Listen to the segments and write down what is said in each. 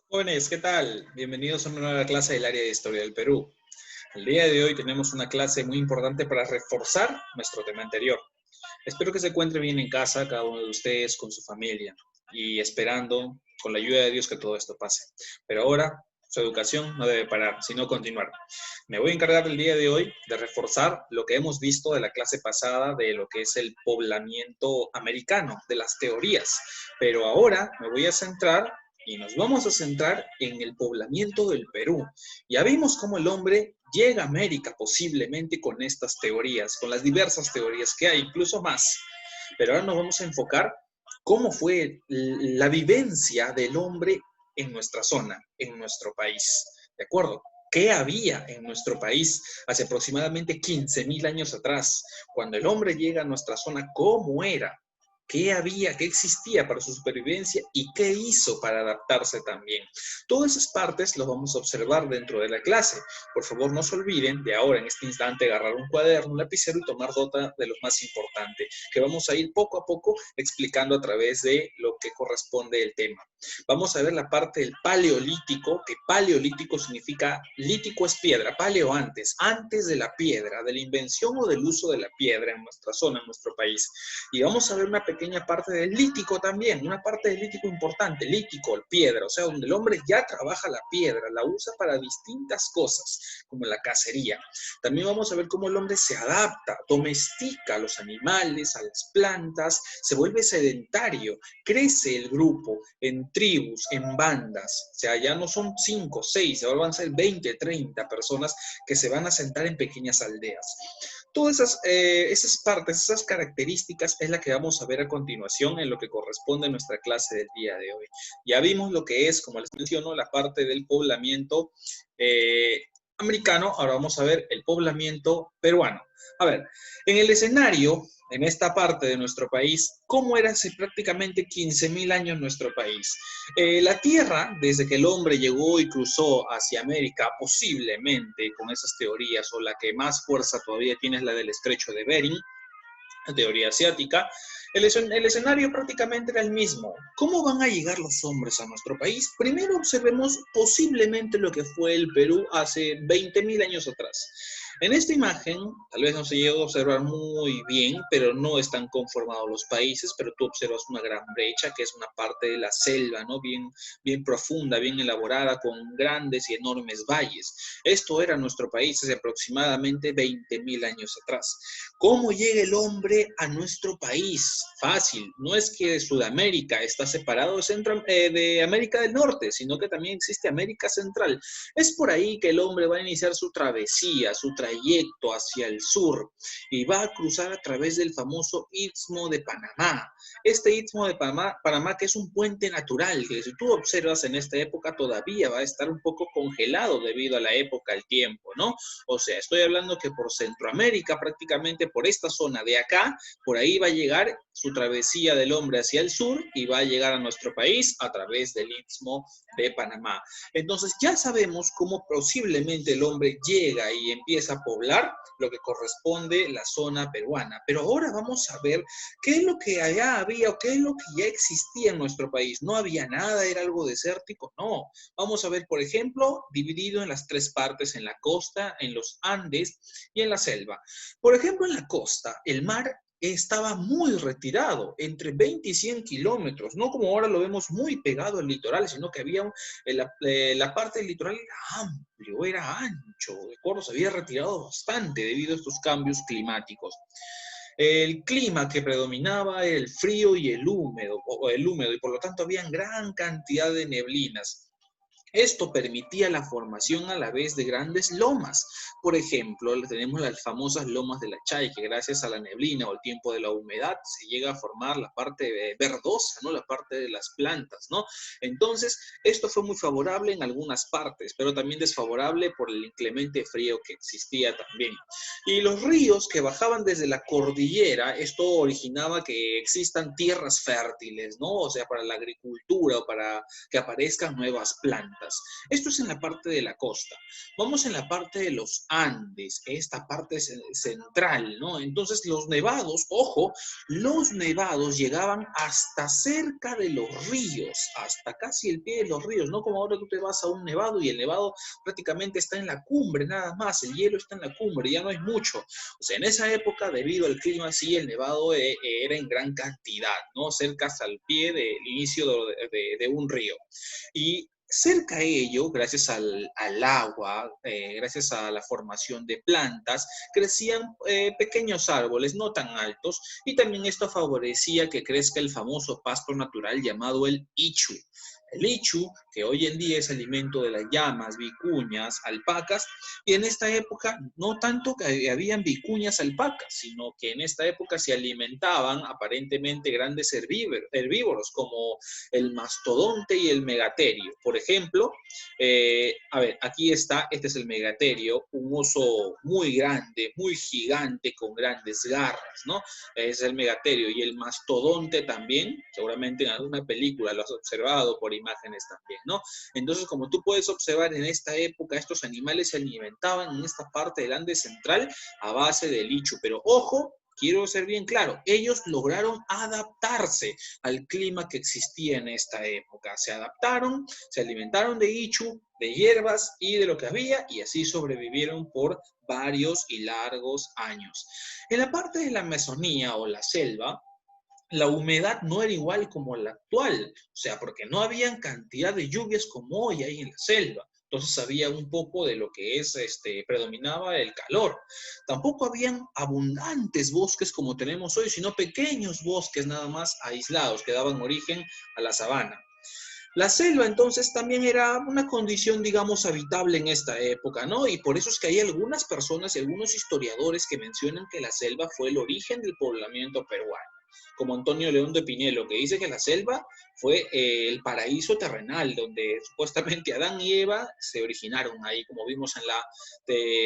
Jóvenes, ¿qué tal? Bienvenidos a una nueva clase del área de Historia del Perú. El día de hoy tenemos una clase muy importante para reforzar nuestro tema anterior. Espero que se encuentre bien en casa, cada uno de ustedes, con su familia, y esperando, con la ayuda de Dios, que todo esto pase. Pero ahora, su educación no debe parar, sino continuar. Me voy a encargar el día de hoy de reforzar lo que hemos visto de la clase pasada de lo que es el poblamiento americano, de las teorías. Pero ahora me voy a centrar y nos vamos a centrar en el poblamiento del Perú. Ya vimos cómo el hombre llega a América posiblemente con estas teorías, con las diversas teorías que hay, incluso más. Pero ahora nos vamos a enfocar cómo fue la vivencia del hombre en nuestra zona, en nuestro país. ¿De acuerdo? ¿Qué había en nuestro país hace aproximadamente 15.000 años atrás? Cuando el hombre llega a nuestra zona, ¿cómo era? ¿Qué había, qué existía para su supervivencia y qué hizo para adaptarse también? Todas esas partes las vamos a observar dentro de la clase. Por favor, no se olviden de ahora, en este instante, agarrar un cuaderno, un lapicero y tomar nota de lo más importante, que vamos a ir poco a poco explicando a través de lo que corresponde el tema. Vamos a ver la parte del paleolítico, que paleolítico significa, lítico es piedra, paleo antes de la piedra, de la invención o del uso de la piedra en nuestra zona, en nuestro país. Y vamos a ver una pequeña parte del lítico también, una parte del lítico importante, lítico, piedra, o sea, donde el hombre ya trabaja la piedra, la usa para distintas cosas, como la cacería. También vamos a ver cómo el hombre se adapta, domestica a los animales, a las plantas, se vuelve sedentario, crece el grupo en tribus, en bandas, o sea, ya no son 5, 6, ahora van a ser 20, 30 personas que se van a sentar en pequeñas aldeas. Todas esas partes, esas características es la que vamos a ver a continuación en lo que corresponde a nuestra clase del día de hoy. Ya vimos lo que es, como les menciono, la parte del poblamiento americano. Ahora vamos a ver el poblamiento peruano. A ver, en el escenario, en esta parte de nuestro país, ¿cómo era hace prácticamente 15.000 años nuestro país? La Tierra, desde que el hombre llegó y cruzó hacia América, posiblemente con esas teorías, o la que más fuerza todavía tiene es la del estrecho de Bering, la teoría asiática, el escenario prácticamente era el mismo. ¿Cómo van a llegar los hombres a nuestro país? Primero observemos posiblemente lo que fue el Perú hace 20.000 años atrás. En esta imagen, tal vez no se llegó a observar muy bien, pero no están conformados los países, pero tú observas una gran brecha, que es una parte de la selva, ¿no? Bien profunda, bien elaborada, con grandes y enormes valles. Esto era nuestro país hace aproximadamente 20.000 años atrás. ¿Cómo llega el hombre a nuestro país? Fácil, no es que Sudamérica está separado de América del Norte, sino que también existe América Central. Es por ahí que el hombre va a iniciar su travesía, su trayecto hacia el sur y va a cruzar a través del famoso Istmo de Panamá. Este Istmo de Panamá, que es un puente natural, que si tú observas en esta época todavía va a estar un poco congelado debido a la época, al tiempo, ¿no? O sea, estoy hablando que por Centroamérica, prácticamente por esta zona de acá, por ahí va a llegar su travesía del hombre hacia el sur y va a llegar a nuestro país a través del Istmo de Panamá. Entonces ya sabemos cómo posiblemente el hombre llega y empieza a poblar lo que corresponde la zona peruana. Pero ahora vamos a ver qué es lo que allá había o qué es lo que ya existía en nuestro país. No había nada, era algo desértico, no. Vamos a ver, por ejemplo, dividido en las tres partes, en la costa, en los Andes y en la selva. Por ejemplo, en la costa, el mar estaba muy retirado, entre 20 y 100 kilómetros, no como ahora lo vemos muy pegado al litoral, sino que había la parte del litoral era amplio, era ancho, de acuerdo, se había retirado bastante debido a estos cambios climáticos. El clima que predominaba era el frío y el húmedo, y por lo tanto había gran cantidad de neblinas. Esto permitía la formación a la vez de grandes lomas. Por ejemplo, tenemos las famosas lomas de la Chay, que gracias a la neblina o el tiempo de la humedad se llega a formar la parte verdosa, ¿no? La parte de las plantas, ¿no? Entonces, esto fue muy favorable en algunas partes, pero también desfavorable por el inclemente frío que existía también. Y los ríos que bajaban desde la cordillera, esto originaba que existan tierras fértiles, ¿no? O sea, para la agricultura o para que aparezcan nuevas plantas. altas. Esto es en la parte de la costa. Vamos en la parte de los Andes, esta parte central, ¿no? Entonces los nevados, ojo, los nevados llegaban hasta cerca de los ríos, hasta casi el pie de los ríos, no como ahora tú te vas a un nevado y el nevado prácticamente está en la cumbre, nada más, el hielo está en la cumbre, ya no hay mucho. O sea, en esa época, debido al clima, sí, el nevado era en gran cantidad, ¿no? Cerca hasta el pie del inicio de un río. Y cerca de ello, gracias al agua, gracias a la formación de plantas, crecían pequeños árboles, no tan altos, y también esto favorecía que crezca el famoso pasto natural llamado el ichu. El ichu, que hoy en día es alimento de las llamas, vicuñas, alpacas, y en esta época no tanto que habían vicuñas, alpacas, sino que en esta época se alimentaban aparentemente grandes herbívoros como el mastodonte y el megaterio. Por ejemplo, a ver, aquí está, este es el megaterio, un oso muy grande, muy gigante, con grandes garras, ¿no? Es el megaterio. Y el mastodonte también, seguramente en alguna película lo has observado por imágenes también, ¿no? Entonces, como tú puedes observar, en esta época estos animales se alimentaban en esta parte del Ande central a base de lichu. Pero ojo, quiero ser bien claro, ellos lograron adaptarse al clima que existía en esta época. Se adaptaron, se alimentaron de ichu, de hierbas y de lo que había, y así sobrevivieron por varios y largos años. En la parte de la Amazonía o la selva, la humedad no era igual como la actual, o sea, porque no había cantidad de lluvias como hoy hay en la selva. Entonces había un poco de lo que es, predominaba el calor. Tampoco habían abundantes bosques como tenemos hoy, sino pequeños bosques nada más aislados que daban origen a la sabana. La selva entonces también era una condición, digamos, habitable en esta época, ¿no? Y por eso es que hay algunas personas y algunos historiadores que mencionan que la selva fue el origen del poblamiento peruano, como Antonio León de Pinelo, que dice que la selva fue el paraíso terrenal, donde supuestamente Adán y Eva se originaron ahí, como vimos en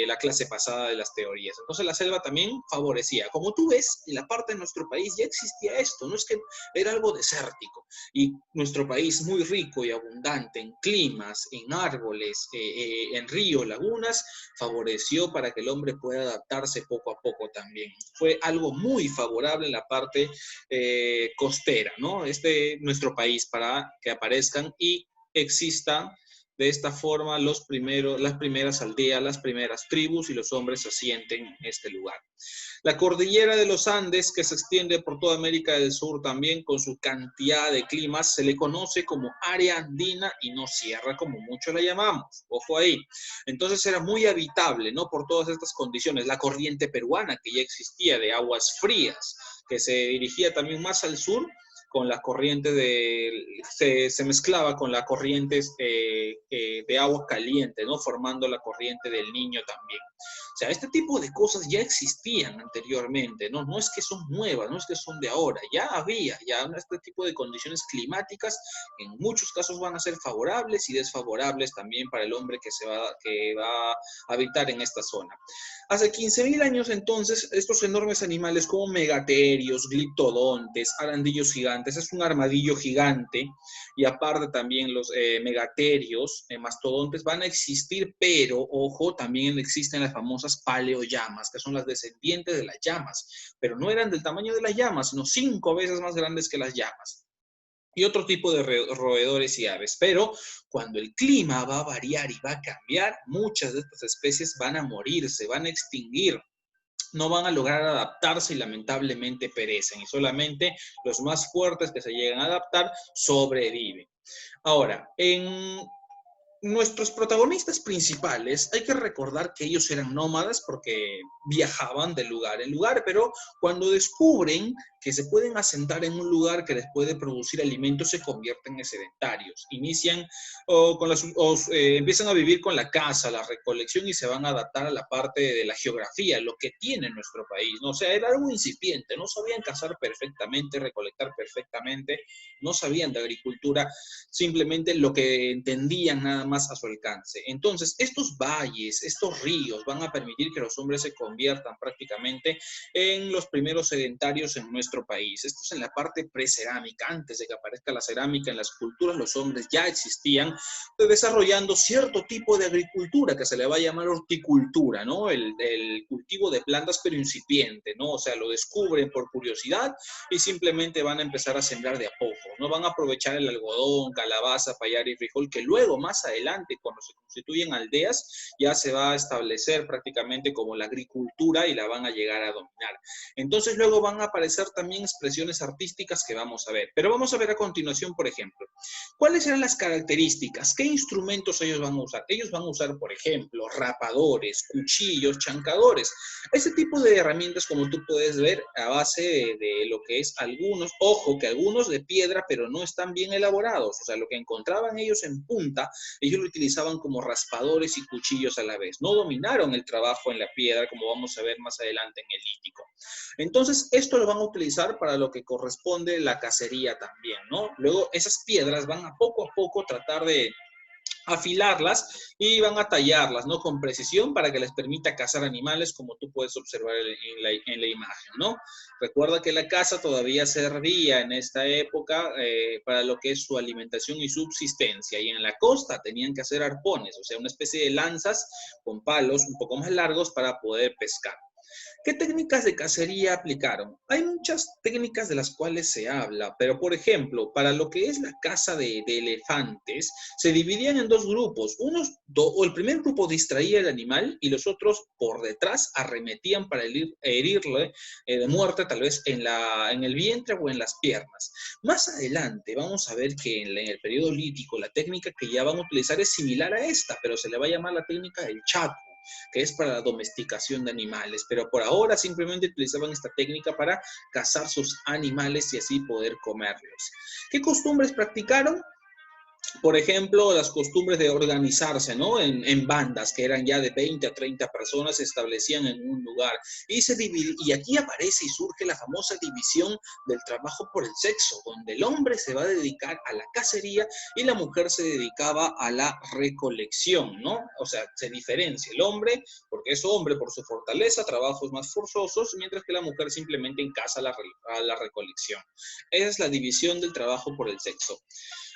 la clase pasada de las teorías. Entonces la selva también favorecía. Como tú ves, en la parte de nuestro país ya existía esto, no es que era algo desértico. Y nuestro país muy rico y abundante en climas, en árboles, en ríos, lagunas, favoreció para que el hombre pueda adaptarse poco a poco también. Fue algo muy favorable en la parte costera, ¿no? Nuestro país, para que aparezcan y existan de esta forma las primeras aldeas, las primeras tribus, y los hombres se asienten en este lugar. La cordillera de los Andes, que se extiende por toda América del Sur también, con su cantidad de climas, se le conoce como área andina y no sierra, como muchos la llamamos. Ojo ahí. Entonces era muy habitable, ¿no? Por todas estas condiciones. La corriente peruana, que ya existía, de aguas frías, que se dirigía también más al sur, con las corrientes se mezclaba con las corrientes de agua caliente, ¿no? Formando la corriente del Niño también. O sea, este tipo de cosas ya existían anteriormente, ¿no? No es que son nuevas, no es que son de ahora, ya había, ya este tipo de condiciones climáticas en muchos casos van a ser favorables y desfavorables también para el hombre que va a habitar en esta zona. Hace 15.000 años entonces, estos enormes animales como megaterios, gliptodontes, arandillos gigantes, es un armadillo gigante, y aparte también los megaterios, mastodontes van a existir, pero ojo, también existen las famosas paleollamas, que son las descendientes de las llamas, pero no eran del tamaño de las llamas, sino 5 veces más grandes que las llamas. Y otro tipo de roedores y aves. Pero cuando el clima va a variar y va a cambiar, muchas de estas especies van a morir, se van a extinguir, no van a lograr adaptarse y lamentablemente perecen. Y solamente los más fuertes que se llegan a adaptar sobreviven. Ahora, en nuestros protagonistas principales, hay que recordar que ellos eran nómadas porque viajaban de lugar en lugar, pero cuando descubren que se pueden asentar en un lugar que les puede producir alimentos, se convierten en sedentarios. Empiezan a vivir con la caza, la recolección, y se van a adaptar a la parte de la geografía, lo que tiene nuestro país, ¿no? O sea, era algo incipiente, no sabían cazar perfectamente, recolectar perfectamente, no sabían de agricultura, simplemente lo que entendían nada más a su alcance. Entonces, estos valles, estos ríos van a permitir que los hombres se conviertan prácticamente en los primeros sedentarios en nuestro país. Esto es en la parte precerámica. Antes de que aparezca la cerámica en las culturas, los hombres ya existían desarrollando cierto tipo de agricultura que se le va a llamar horticultura, ¿no? El cultivo de plantas pero incipiente, ¿no? O sea, lo descubren por curiosidad y simplemente van a empezar a sembrar de a poco, ¿no? Van a aprovechar el algodón, calabaza, payar y frijol, que luego, más adelante, cuando se constituyen aldeas, ya se va a establecer prácticamente como la agricultura y la van a llegar a dominar. Entonces, luego van a aparecer también expresiones artísticas que vamos a ver. Pero vamos a ver a continuación, por ejemplo, ¿cuáles eran las características? ¿Qué instrumentos ellos van a usar? Ellos van a usar, por ejemplo, rapadores, cuchillos, chancadores. Ese tipo de herramientas, como tú puedes ver, a base de lo que es algunos, ojo, que algunos de piedra, pero no están bien elaborados. O sea, lo que encontraban ellos en punta, ellos lo utilizaban como raspadores y cuchillos a la vez. No dominaron el trabajo en la piedra, como vamos a ver más adelante en el lítico. Entonces, esto lo van a utilizar para lo que corresponde la cacería también, ¿no? Luego, esas piedras van a poco tratar de afilarlas y van a tallarlas, ¿no? Con precisión para que les permita cazar animales, como tú puedes observar en la imagen, ¿no? Recuerda que la caza todavía servía en esta época para lo que es su alimentación y subsistencia, y en la costa tenían que hacer arpones, o sea, una especie de lanzas con palos un poco más largos para poder pescar. ¿Qué técnicas de cacería aplicaron? Hay muchas técnicas de las cuales se habla, pero por ejemplo, para lo que es la caza de elefantes, se dividían en dos grupos. O el primer grupo distraía al animal y los otros por detrás arremetían para herirle de muerte, tal vez en el vientre o en las piernas. Más adelante vamos a ver que en el periodo lítico la técnica que ya van a utilizar es similar a esta, pero se le va a llamar la técnica del chaco, que es para la domesticación de animales, pero por ahora simplemente utilizaban esta técnica para cazar sus animales y así poder comerlos. ¿Qué costumbres practicaron? Por ejemplo, las costumbres de organizarse, ¿no? En bandas que eran ya de 20 a 30 personas, se establecían en un lugar y aquí aparece y surge la famosa división del trabajo por el sexo, donde el hombre se va a dedicar a la cacería y la mujer se dedicaba a la recolección, ¿no? O sea, se diferencia el hombre, porque es hombre por su fortaleza, trabajos más forzosos, mientras que la mujer simplemente en casa a la recolección. Esa es la división del trabajo por el sexo.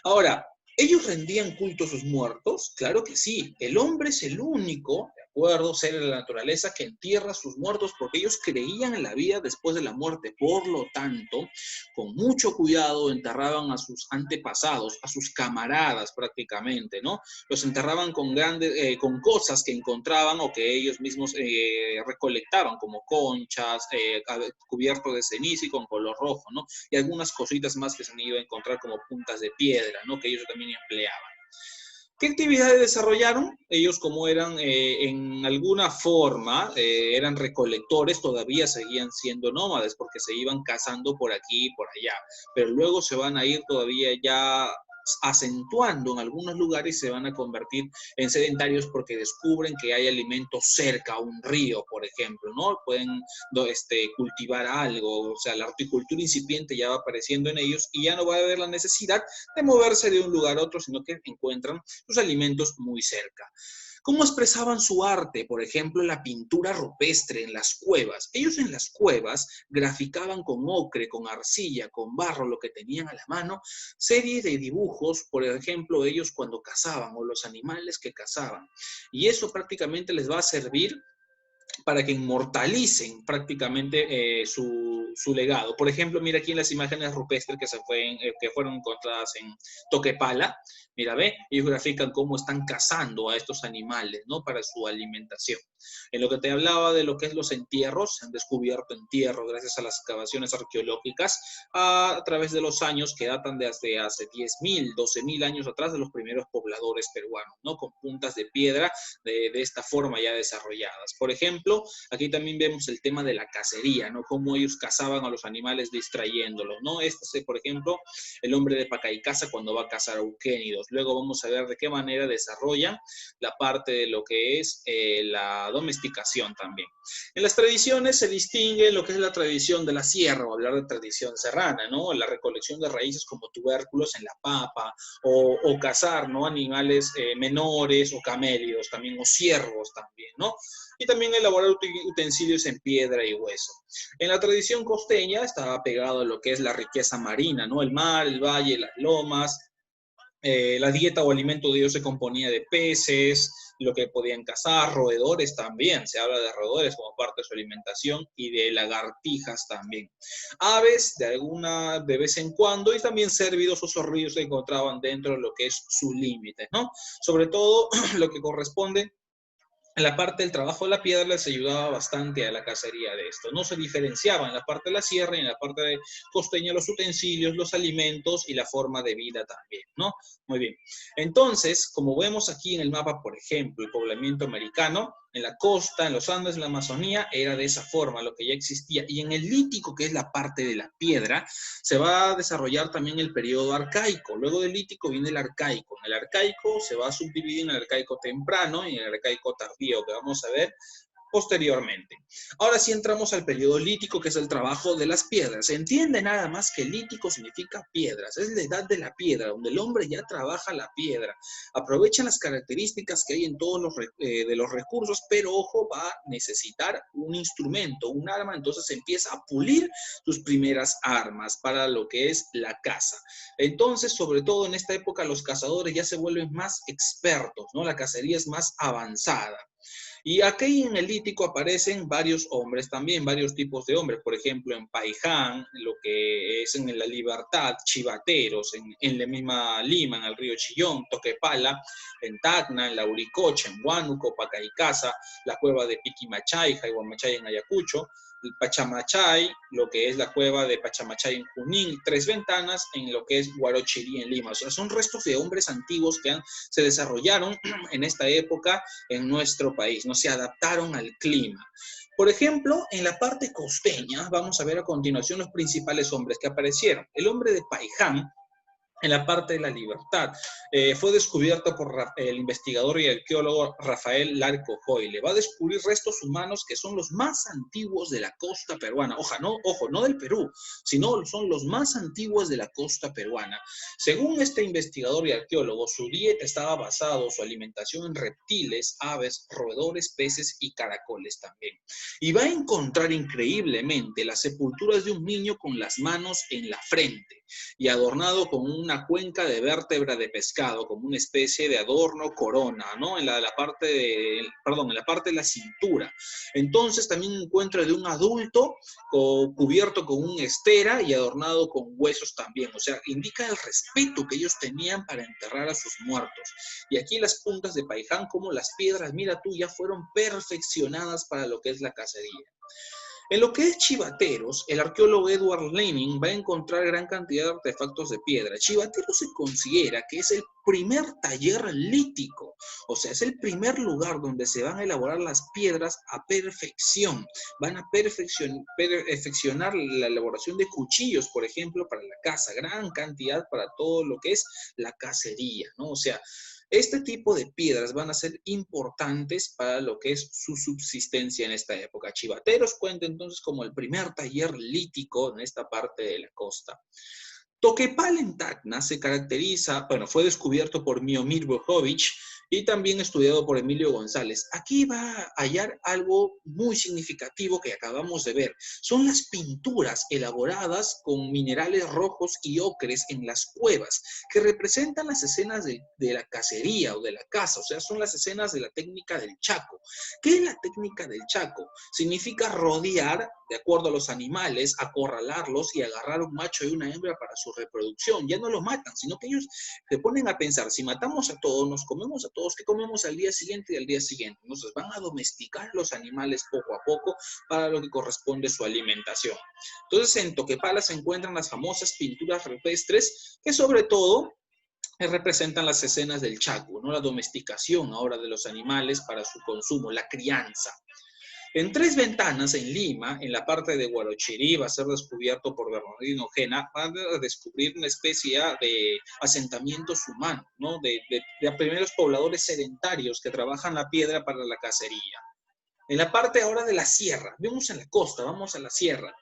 Ahora, ¿ellos rendían culto a sus muertos? Claro que sí. El hombre es el único, de acuerdo, ser de la naturaleza que entierra a sus muertos porque ellos creían en la vida después de la muerte. Por lo tanto, con mucho cuidado enterraban a sus antepasados, a sus camaradas prácticamente, ¿no? Los enterraban con cosas que encontraban o que ellos mismos recolectaron, como conchas, cubierto de ceniza y con color rojo, ¿no? Y algunas cositas más que se han ido a encontrar como puntas de piedra, ¿no? Que ellos también empleaban. ¿Qué actividades desarrollaron? Ellos, como eran en alguna forma, eran recolectores, todavía seguían siendo nómades porque se iban cazando por aquí y por allá, pero luego se van a ir todavía ya acentuando en algunos lugares, se van a convertir en sedentarios porque descubren que hay alimentos cerca, un río, por ejemplo, ¿no? Pueden cultivar algo, o sea, la horticultura incipiente ya va apareciendo en ellos y ya no va a haber la necesidad de moverse de un lugar a otro, sino que encuentran sus alimentos muy cerca. ¿Cómo expresaban su arte? Por ejemplo, la pintura rupestre en las cuevas. Ellos en las cuevas graficaban con ocre, con arcilla, con barro, lo que tenían a la mano, series de dibujos, por ejemplo, ellos cuando cazaban o los animales que cazaban. Y eso prácticamente les va a servir para que inmortalicen prácticamente su legado. Por ejemplo, mira aquí en las imágenes rupestres que fueron encontradas en Toquepala. Mira, ve, ellos grafican cómo están cazando a estos animales, ¿no? Para su alimentación. En lo que te hablaba de lo que es los entierros, se han descubierto entierros gracias a las excavaciones arqueológicas a través de los años que datan desde hace 10.000, 12.000 años atrás de los primeros pobladores peruanos, ¿no? Con puntas de piedra de esta forma ya desarrolladas. Por ejemplo, ejemplo, aquí también vemos el tema de la cacería, ¿no? Cómo ellos cazaban a los animales distrayéndolos, ¿no? Este es, por ejemplo, el hombre de Pacaicaza cuando va a cazar auquénidos. Luego vamos a ver de qué manera desarrolla la parte de lo que es la domesticación también. En las tradiciones se distingue lo que es la tradición de la sierra, o hablar de tradición serrana, ¿no? La recolección de raíces como tubérculos en la papa, o cazar, ¿no? Animales menores, o camélidos también, o ciervos también, ¿no? Y también elaborar utensilios en piedra y hueso. En la tradición costeña estaba pegado a lo que es la riqueza marina, ¿no? El mar, el valle, las lomas. La dieta o alimento de ellos se componía de peces, lo que podían cazar, roedores también, se habla de roedores como parte de su alimentación, y de lagartijas también. Aves de vez en cuando, y también cérvidos o zorrillos se encontraban dentro de lo que es su límite, ¿no? Sobre todo lo que corresponde en la parte del trabajo de la piedra les ayudaba bastante a la cacería de esto. No se diferenciaba en la parte de la sierra y en la parte de costeña los utensilios, los alimentos y la forma de vida también, ¿no? Muy bien. Entonces, como vemos aquí en el mapa, por ejemplo, el poblamiento americano, en la costa, en los Andes, en la Amazonía, era de esa forma lo que ya existía. Y en el lítico, que es la parte de la piedra, se va a desarrollar también el periodo arcaico. Luego del lítico viene el arcaico. En el arcaico se va a subdividir en el arcaico temprano y en el arcaico tardío, que vamos a ver posteriormente. Ahora sí entramos al periodo lítico, que es el trabajo de las piedras. Se entiende nada más que lítico significa piedras, es la edad de la piedra, donde el hombre ya trabaja la piedra, aprovecha las características que hay en todos de los recursos, pero ojo, va a necesitar un instrumento, un arma, entonces empieza a pulir sus primeras armas para lo que es la caza. Entonces, sobre todo en esta época, los cazadores ya se vuelven más expertos, ¿no? La cacería es más avanzada. Y aquí en el lítico aparecen varios hombres también, varios tipos de hombres. Por ejemplo, en Paiján, lo que es en La Libertad, chivateros, en la misma Lima, en el río Chillón, Toquepala, en Tacna, en Lauricocha, en Huánuco, Pacaicaza, la cueva de Piquimachay, Jaihuamachay en Ayacucho, el Pachamachay, lo que es la cueva de Pachamachay en Junín, Tres Ventanas en lo que es Huarochirí en Lima. O sea, son restos de hombres antiguos que se desarrollaron en esta época en nuestro país, no se adaptaron al clima. Por ejemplo, en la parte costeña, vamos a ver a continuación los principales hombres que aparecieron. El hombre de Paiján, en la parte de La Libertad, fue descubierto por el investigador y arqueólogo Rafael Larco Joyle. Va a descubrir restos humanos que son los más antiguos de la costa peruana. Ojo, no del Perú, sino son los más antiguos de la costa peruana. Según este investigador y arqueólogo, su dieta estaba basada, su alimentación en reptiles, aves, roedores, peces y caracoles también. Y va a encontrar increíblemente las sepulturas de un niño con las manos en la frente y adornado con una cuenca de vértebra de pescado, como una especie de adorno corona, ¿no? En la parte de la cintura. Entonces también encuentra de un adulto cubierto con un estera y adornado con huesos también. O sea, indica el respeto que ellos tenían para enterrar a sus muertos. Y aquí las puntas de Paiján, como las piedras, mira tú, ya fueron perfeccionadas para lo que es la cacería. En lo que es Chivateros, el arqueólogo Edward Lenin va a encontrar gran cantidad de artefactos de piedra. Chivateros se considera que es el primer taller lítico, o sea, es el primer lugar donde se van a elaborar las piedras a perfección. Van a perfeccionar la elaboración de cuchillos, por ejemplo, para la caza, gran cantidad para todo lo que es la cacería, ¿no? O sea, este tipo de piedras van a ser importantes para lo que es su subsistencia en esta época. Chivateros cuenta entonces como el primer taller lítico en esta parte de la costa. Toquepala en Tacna se caracteriza, fue descubierto por Miomir Bojovic y también estudiado por Emilio González. Aquí va a hallar algo muy significativo que acabamos de ver. Son las pinturas elaboradas con minerales rojos y ocres en las cuevas, que representan las escenas de la cacería o de la caza, o sea, son las escenas de la técnica del Chaco. ¿Qué es la técnica del Chaco? Significa rodear, de acuerdo a los animales, acorralarlos y agarrar un macho y una hembra para su reproducción. Ya no los matan, sino que ellos se ponen a pensar, si matamos a todos, nos comemos a todos, ¿qué comemos al día siguiente y al día siguiente? Entonces van a domesticar a los animales poco a poco para lo que corresponde su alimentación. Entonces en Toquepala se encuentran las famosas pinturas rupestres que sobre todo representan las escenas del Chaco, ¿no? La domesticación ahora de los animales para su consumo, la crianza. En Tres Ventanas, en Lima, en la parte de Huarochirí, va a ser descubierto por Bernardino Gena, van a descubrir una especie de asentamientos humanos, ¿no? De primeros pobladores sedentarios que trabajan la piedra para la cacería. En la parte ahora de la sierra, vemos en la costa, vamos a la sierra.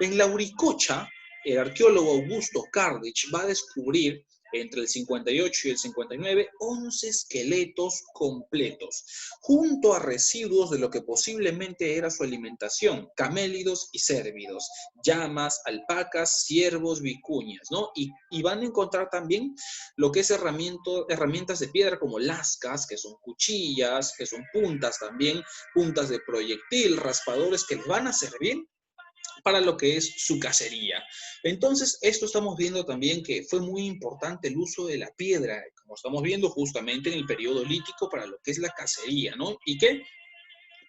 En Lauricocha, el arqueólogo Augusto Cardich va a descubrir entre el 58 y el 59, 11 esqueletos completos, junto a residuos de lo que posiblemente era su alimentación, camélidos y cérvidos, llamas, alpacas, ciervos, vicuñas, ¿no? Y van a encontrar también lo que es herramientas de piedra como lascas, que son cuchillas, que son puntas también, puntas de proyectil, raspadores que les van a servir para lo que es su cacería. Entonces, esto estamos viendo también que fue muy importante el uso de la piedra, como estamos viendo justamente en el periodo lítico para lo que es la cacería, ¿no? Y que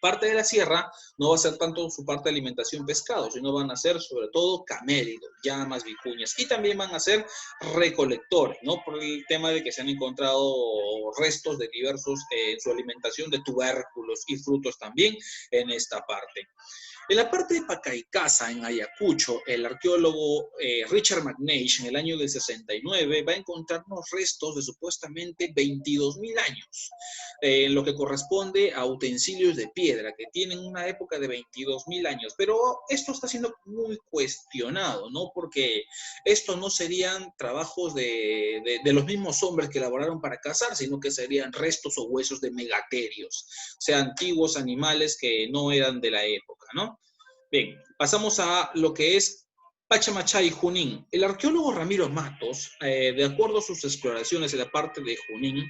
parte de la sierra no va a ser tanto su parte de alimentación pescado, sino van a ser sobre todo camélidos, llamas, vicuñas, y también van a ser recolectores, ¿no? Por el tema de que se han encontrado restos de diversos en su alimentación de tubérculos y frutos también en esta parte. En la parte de Pacaicasa, en Ayacucho, el arqueólogo Richard McNeish, en el año del 69, va a encontrarnos restos de supuestamente 22.000 años, en lo que corresponde a utensilios de piedra, que tienen una época de 22.000 años. Pero esto está siendo muy cuestionado, ¿no? Porque estos no serían trabajos de los mismos hombres que elaboraron para cazar, sino que serían restos o huesos de megaterios, o sea, antiguos animales que no eran de la época, ¿no? Bien, pasamos a lo que es Pachamachay y Junín. El arqueólogo Ramiro Matos, de acuerdo a sus exploraciones en la parte de Junín,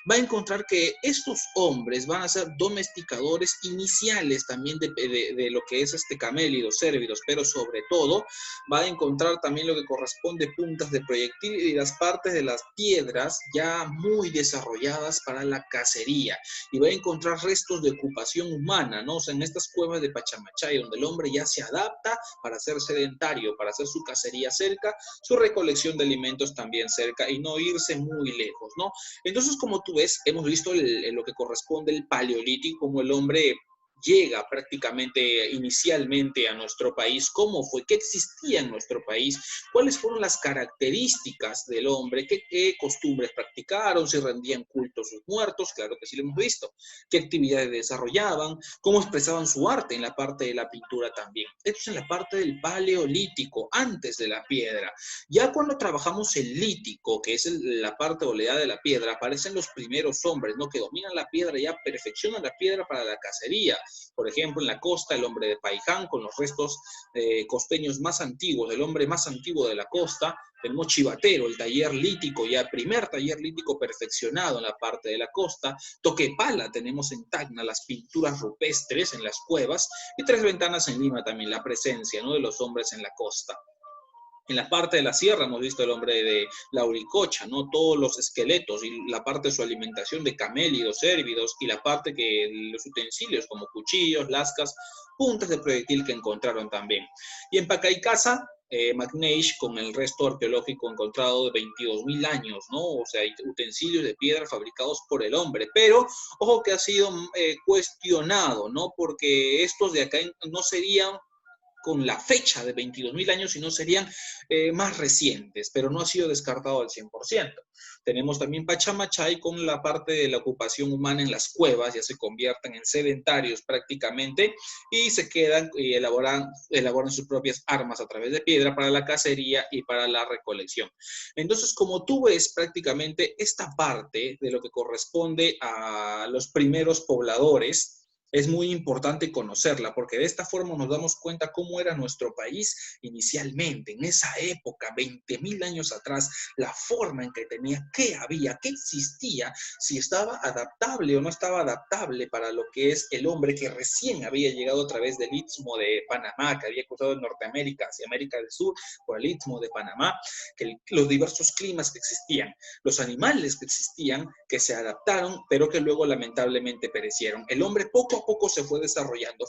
va a encontrar que estos hombres van a ser domesticadores iniciales también de lo que es camélidos, cérvidos, pero sobre todo va a encontrar también lo que corresponde puntas de proyectil y las partes de las piedras ya muy desarrolladas para la cacería. Y va a encontrar restos de ocupación humana, ¿no? O sea, en estas cuevas de Pachamachay, donde el hombre ya se adapta para ser sedentario, para hacer su cacería cerca, su recolección de alimentos también cerca y no irse muy lejos, ¿no? Entonces, como tú ves, hemos visto lo que corresponde el paleolítico, como el hombre llega prácticamente inicialmente a nuestro país, cómo fue, qué existía en nuestro país, cuáles fueron las características del hombre, qué costumbres practicaron, si rendían culto a sus muertos, claro que sí lo hemos visto, qué actividades desarrollaban, cómo expresaban su arte en la parte de la pintura también. Esto es en la parte del paleolítico, antes de la piedra. Ya cuando trabajamos el lítico, que es la parte o la edad de la piedra, aparecen los primeros hombres, ¿no? Que dominan la piedra, ya perfeccionan la piedra para la cacería. Por ejemplo, en la costa, el hombre de Paiján, con los restos costeños más antiguos, del hombre más antiguo de la costa. Tenemos Chivatero, el taller lítico, ya primer taller lítico perfeccionado en la parte de la costa. Toquepala, tenemos en Tacna las pinturas rupestres en las cuevas. Y Tres Ventanas en Lima también, la presencia, ¿no?, de los hombres en la costa. En la parte de la sierra hemos visto el hombre de Lauricocha, ¿no? Todos los esqueletos y la parte de su alimentación de camélidos, cérvidos y la parte que los utensilios como cuchillos, lascas, puntas de proyectil que encontraron también. Y en Pacaicasa, McNeish con el resto arqueológico encontrado de 22.000 años, ¿no? O sea, utensilios de piedra fabricados por el hombre. Pero, ojo que ha sido cuestionado, ¿no? Porque estos de acá no serían con la fecha de 22.000 años, sino serían más recientes, pero no ha sido descartado al 100%. Tenemos también Pachamachay con la parte de la ocupación humana en las cuevas, ya se convierten en sedentarios prácticamente y se quedan y elaboran sus propias armas a través de piedra para la cacería y para la recolección. Entonces, como tú ves, prácticamente esta parte de lo que corresponde a los primeros pobladores, es muy importante conocerla, porque de esta forma nos damos cuenta cómo era nuestro país inicialmente, en esa época, 20.000 años atrás, la forma en que tenía, qué había, qué existía, si estaba adaptable o no estaba adaptable para lo que es el hombre que recién había llegado a través del Istmo de Panamá, que había cruzado de Norteamérica hacia América del Sur por el Istmo de Panamá, que los diversos climas que existían, los animales que existían, que se adaptaron, pero que luego lamentablemente perecieron. El hombre poco a poco se fue desarrollando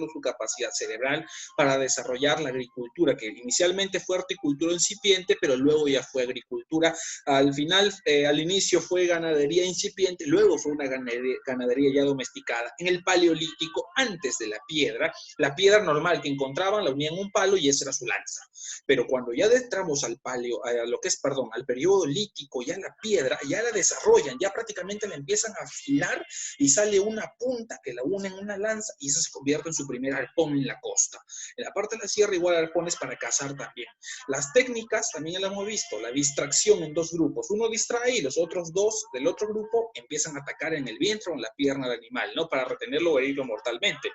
su capacidad cerebral para desarrollar la agricultura, que inicialmente fue horticultura incipiente, pero luego ya fue agricultura. Al final, al inicio fue ganadería incipiente, luego fue una ganadería ya domesticada. En el Paleolítico, antes de la piedra normal que encontraban la unían a un palo y esa era su lanza. Pero cuando ya entramos al al periodo lítico, ya la piedra, ya la desarrollan, ya prácticamente la empiezan a afilar y sale una punta que la une en una lanza y esa se convierte en su primer arpón en la costa. En la parte de la sierra igual arpones para cazar también. Las técnicas también las hemos visto, la distracción en dos grupos. Uno distrae y los otros dos del otro grupo empiezan a atacar en el vientre o en la pierna del animal, ¿no? Para retenerlo o herirlo mortalmente.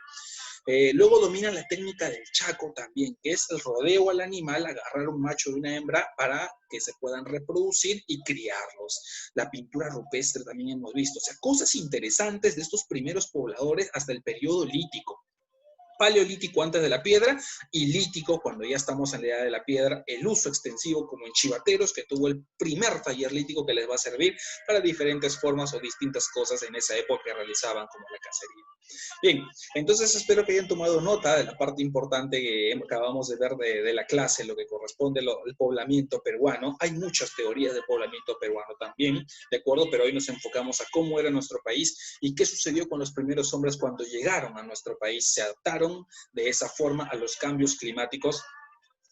Luego domina la técnica del chaco también, que es el rodeo al animal, agarrar un macho de una hembra para que se puedan reproducir y criarlos. La pintura rupestre también hemos visto. O sea, cosas interesantes de estos primeros pobladores hasta el periodo lítico. Paleolítico antes de la piedra y lítico cuando ya estamos en la edad de la piedra, el uso extensivo como en Chivateros, que tuvo el primer taller lítico que les va a servir para diferentes formas o distintas cosas en esa época que realizaban como la cacería. Bien, entonces espero que hayan tomado nota de la parte importante que acabamos de ver de la clase, lo que corresponde al poblamiento peruano. Hay muchas teorías de poblamiento peruano también, ¿de acuerdo? Pero hoy nos enfocamos a cómo era nuestro país y qué sucedió con los primeros hombres cuando llegaron a nuestro país, se adaptaron de esa forma a los cambios climáticos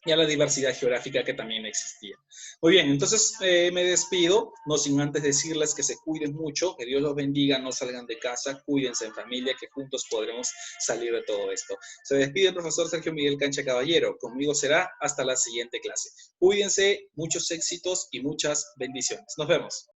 y a la diversidad geográfica que también existía. Muy bien, entonces me despido, no sin antes decirles que se cuiden mucho, que Dios los bendiga, no salgan de casa, cuídense en familia, que juntos podremos salir de todo esto. Se despide el profesor Sergio Miguel Cancha Caballero, conmigo será hasta la siguiente clase. Cuídense, muchos éxitos y muchas bendiciones. Nos vemos.